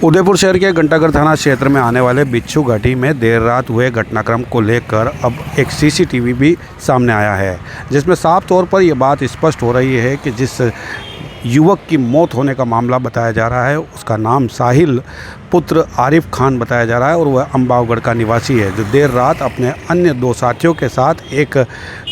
उदयपुर शहर के घंटाघर थाना क्षेत्र में आने वाले बिच्छू घाटी में देर रात हुए घटनाक्रम को लेकर अब एक सीसीटीवी भी सामने आया है, जिसमें साफ तौर पर यह बात स्पष्ट हो रही है कि जिस युवक की मौत होने का मामला बताया जा रहा है उसका नाम साहिल पुत्र आरिफ खान बताया जा रहा है और वह अम्बावगढ़ का निवासी है, जो देर रात अपने अन्य दो साथियों के साथ एक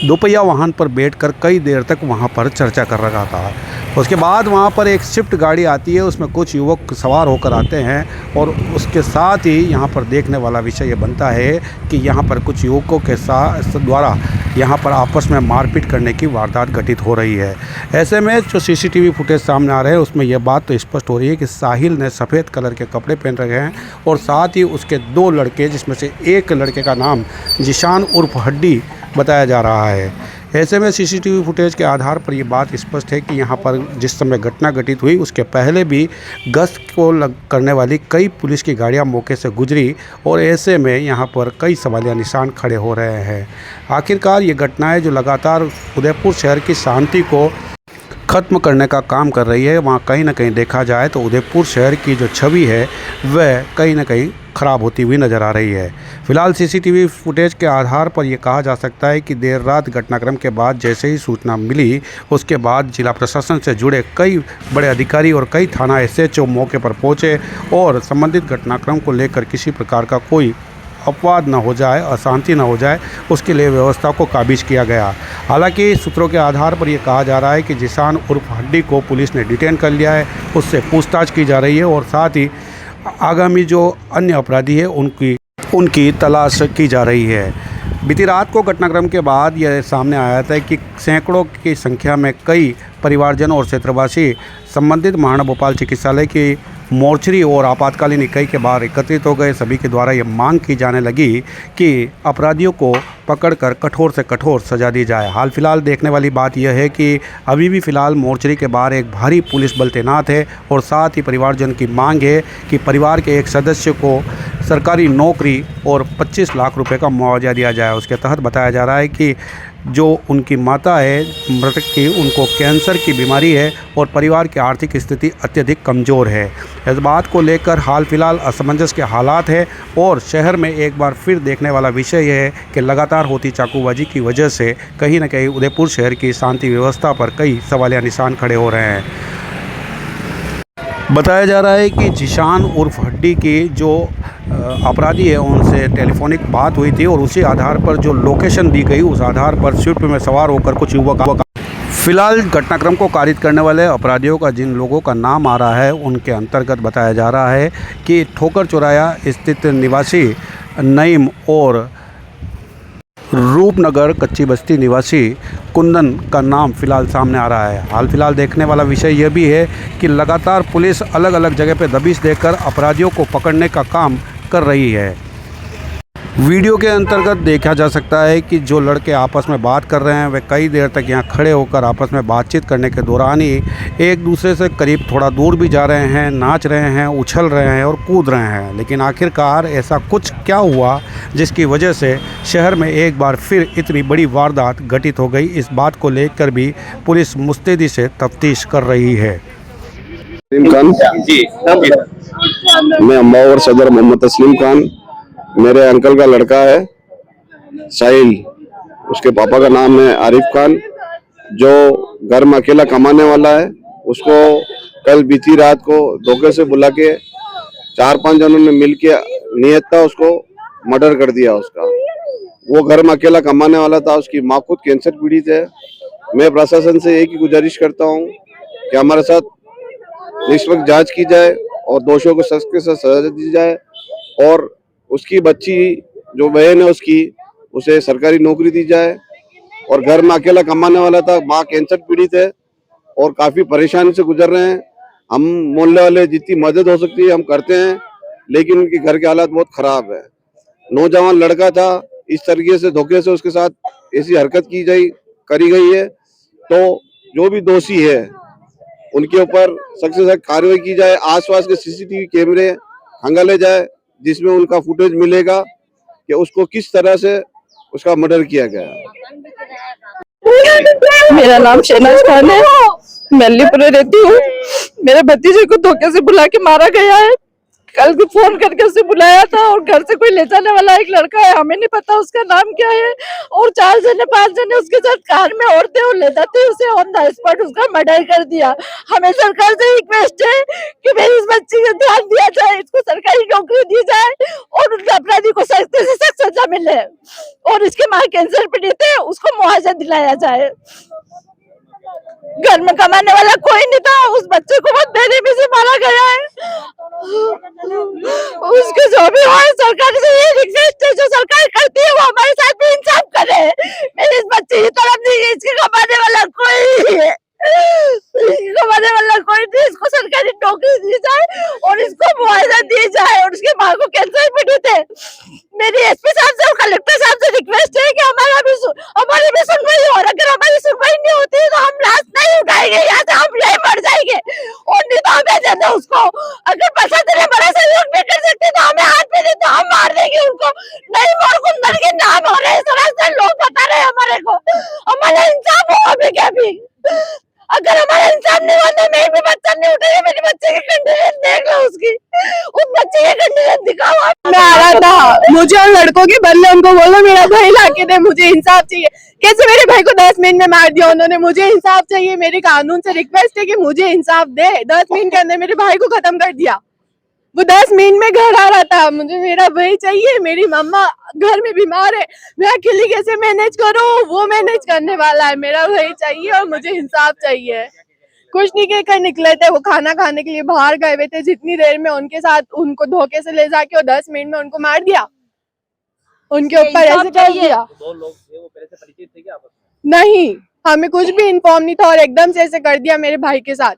दोपहिया वाहन पर बैठकर कई देर तक वहां पर चर्चा कर रहा था। उसके बाद वहां पर एक स्विफ्ट गाड़ी आती है, उसमें कुछ युवक सवार होकर आते हैं और उसके साथ ही यहां पर देखने वाला विषय ये बनता है कि यहां पर कुछ युवकों के साथ द्वारा यहां पर आपस में मारपीट करने की वारदात घटित हो रही है। ऐसे में जो सीसीटीवी फुटेज सामने आ रहे हैं उसमें यह बात तो स्पष्ट हो रही है कि साहिल ने सफ़ेद कलर के कपड़े पहन रखे हैं और साथ ही उसके दो लड़के, जिसमें से एक लड़के का नाम जिशान उर्फ हड्डी बताया जा रहा है। ऐसे में सीसीटीवी फुटेज के आधार पर ये बात स्पष्ट है कि यहाँ पर जिस समय घटना घटित हुई उसके पहले भी गश्त को करने वाली कई पुलिस की गाड़ियाँ मौके से गुजरी और ऐसे में यहाँ पर कई सवालिया निशान खड़े हो रहे हैं। आखिरकार ये घटनाएं जो लगातार उदयपुर शहर की शांति को ख़त्म करने का काम कर रही है, वहाँ कहीं ना कहीं देखा जाए तो उदयपुर शहर की जो छवि है वह कहीं ना कहीं ख़राब होती हुई नज़र आ रही है। फिलहाल सीसीटीवी फुटेज के आधार पर यह कहा जा सकता है कि देर रात घटनाक्रम के बाद जैसे ही सूचना मिली उसके बाद जिला प्रशासन से जुड़े कई बड़े अधिकारी और कई थाना एसएचओ मौके पर पहुंचे और संबंधित घटनाक्रम को लेकर किसी प्रकार का कोई अपवाद न हो जाए, अशांति न हो जाए, उसके लिए व्यवस्था को काबिज किया गया। हालांकि सूत्रों के आधार पर यह कहा जा रहा है कि जिशान उर्फ हड्डी को पुलिस ने डिटेन कर लिया है, उससे पूछताछ की जा रही है और साथ ही आगामी जो अन्य अपराधी है उनकी तलाश की जा रही है। बीती रात को घटनाक्रम के बाद यह सामने आया था कि सैकड़ों की संख्या में कई परिवारजन और क्षेत्रवासी संबंधित महाराणा भोपाल चिकित्सालय की मोर्चरी और आपातकालीन इकाई के बाहर एकत्रित हो गए। सभी के द्वारा ये मांग की जाने लगी कि अपराधियों को पकड़कर कठोर से कठोर सजा दी जाए। हाल फिलहाल देखने वाली बात यह है कि अभी भी फ़िलहाल मोर्चरी के बाहर एक भारी पुलिस बल तैनात है और साथ ही परिवारजन की मांग है कि परिवार के एक सदस्य को सरकारी नौकरी और 25 लाख रुपए का मुआवजा दिया जाए। उसके तहत बताया जा रहा है कि जो उनकी माता है मृतक की, उनको कैंसर की बीमारी है और परिवार की आर्थिक स्थिति अत्यधिक कमज़ोर है। इस बात को लेकर हाल फिलहाल असमंजस के हालात है और शहर में एक बार फिर देखने वाला विषय यह है कि लगातार होती चाकूबाजी की वजह से कहीं न कहीं उदयपुर शहर की शांति व्यवस्था पर कई सवालिया निशान खड़े हो रहे हैं। बताया जा रहा है कि जिशान उर्फ हड्डी की जो अपराधी है उनसे टेलीफोनिक बात हुई थी और उसी आधार पर जो लोकेशन दी गई उस आधार पर स्विफ्ट में सवार होकर कुछ युवक फिलहाल घटनाक्रम को कारित करने वाले अपराधियों का जिन लोगों का नाम आ रहा है उनके अंतर्गत बताया जा रहा है कि ठोकर चौराया स्थित निवासी नईम और रूपनगर कच्ची बस्ती निवासी कुंदन का नाम फिलहाल सामने आ रहा है। हाल फिलहाल देखने वाला विषय यह भी है कि लगातार पुलिस अलग अलग जगह पर दबिश देकर अपराधियों को पकड़ने का काम कर रही है। वीडियो के अंतर्गत देखा जा सकता है कि जो लड़के आपस में बात कर रहे हैं वे कई देर तक यहाँ खड़े होकर आपस में बातचीत करने के दौरान ही एक दूसरे से करीब थोड़ा दूर भी जा रहे हैं, नाच रहे हैं, उछल रहे हैं और कूद रहे हैं। लेकिन आखिरकार ऐसा कुछ क्या हुआ जिसकी वजह से शहर में एक बार फिर इतनी बड़ी वारदात घटित हो गई, इस बात को लेकर भी पुलिस मुस्तैदी से तफ्तीश कर रही है। मैं अम्बावगढ़ सदर मोहम्मद तस्लीम खान, मेरे अंकल का लड़का है साहिल, उसके पापा का नाम है आरिफ खान, जो घर में अकेला कमाने वाला है। उसको कल बीती रात को धोखे से बुला के 4-5 जनों ने मिलके नियत था उसको मर्डर कर दिया उसका। वो घर में अकेला कमाने वाला था, उसकी माँ खुद कैंसर पीड़ित है। मैं प्रशासन से एक ही गुजारिश करता हूँ कि हमारे साथ निष्पक्ष जांच की जाए और दोषियों को सख्त से सजा दी जाए और उसकी बच्ची जो बहन है उसकी उसे सरकारी नौकरी दी जाए। और घर में अकेला कमाने वाला था, माँ कैंसर पीड़ित है और काफी परेशानी से गुजर रहे हैं। हम मोहल्ले वाले जितनी मदद हो सकती है हम करते हैं, लेकिन उनके घर के हालात बहुत खराब है। नौजवान लड़का था, इस तरीके से धोखे से उसके साथ ऐसी हरकत करी गई है, तो जो भी दोषी है उनके ऊपर सख्त से सख्त कार्रवाई की जाए। आसपास के सीसीटीवी कैमरे खंगाले जाए जिसमें उनका फुटेज मिलेगा कि उसको किस तरह से उसका मर्डर किया गया। मेरा नाम शहनाज खान है, मैं अलीपुर रहती हूँ। मेरे भतीजे को धोखे से बुला के मारा गया है। कल भी फोन करके उसे बुलाया था और घर से कोई ले जाने वाला एक लड़का है, हमें नहीं पता उसका नाम क्या है, और 4 जने 5 जने उसके साथ कार में और थे और ले जाते उसे ऑन द स्पॉट उसका मर्डर कर दिया। हमें सरकार से रिक्वेस्ट है कि मेरी इस बच्ची का ध्यान दिया जाए, इसको सरकारी नौकरी दी जाए और उन अपराधी को सख्त से सख्त सजा मिले, और इसके माँ कैंसर पीड़ित है, उसको मुआवजा दिलाया जाए। घर में कमाने वाला कोई नहीं था, उस बच्चे को बहुत बेरहमी से मारा गया है। उसके जो भी हो सरकार से ये रिक्वेस्ट है, जो सरकार करती है वो हमारे साथ भी इंसाफ करे। मेरी इस बच्चे की तरफ नहीं है, इसके कमाने वाला कोई नहीं है, कमाने वाला कोई नहीं, इसको सरकारी नौकरी दी जाए और इसको मुआवजा दी जाए, और उसके माँ को कैंसर पीड़ित है। मेरी एसपी साहब से और कलेक्टर साहब से रिक्वेस्ट है कि हमारी भी सुनवाई हो, अगर हमारी सुनवाई नहीं होती तो हम लाश नहीं उठाएंगे, यहाँ से हम यही मर जाएंगे, और नहीं तो हमें देना उसको। अगर प्रशासन ने बड़ा सहयोग नहीं कर सकते तो हमें हाथ में दे तो हम मार देंगे उनको। नहीं मोर कुंदन के नाम हो रहे हैं, लोग बता रहे हैं हमारे को, हमारा इंसाफ हो अभी क्या भी। अगर हमारा इंसाफ नहीं हुआ तो मेरे भी बच्चा नहीं उठेगा। मेरे बच्चे की कंडीशन देख लो, उसकी उस बच्चे की कंडीशन दिखाओ। मैं आ रहा था, मुझे उन लड़कों के बदले उनको बोलो मेरा भाई लाके दे, मुझे इंसाफ चाहिए। कैसे मेरे भाई को 10 मिनट में मार दिया उन्होंने, मुझे इंसाफ चाहिए। मेरे कानून से रिक्वेस्ट है कि मुझे इंसाफ दे। 10 मिनट के अंदर मेरे भाई को खत्म कर दिया। वो 10 मिनट में घर आ रहा था, मुझे मेरा भाई चाहिए। मेरी मम्मा घर में बीमार है, मैं अकेली कैसे मैनेज करूं, वो मैनेज करने वाला है। मेरा भाई चाहिए और मुझे इंसाफ चाहिए। कुछ नहीं कहकर निकले थे, वो खाना खाने के लिए बाहर गए हुए थे, जितनी देर में उनके साथ उनको धोखे से ले जाके और 10 मिनट में उनको मार दिया, उनके ऊपर ऐसे कर दिया। 2 लोग थे, वो पहले से परिचित थे क्या आपस में? नहीं, हमें कुछ भी इन्फॉर्म नहीं था और एकदम से ऐसे कर दिया मेरे भाई के साथ।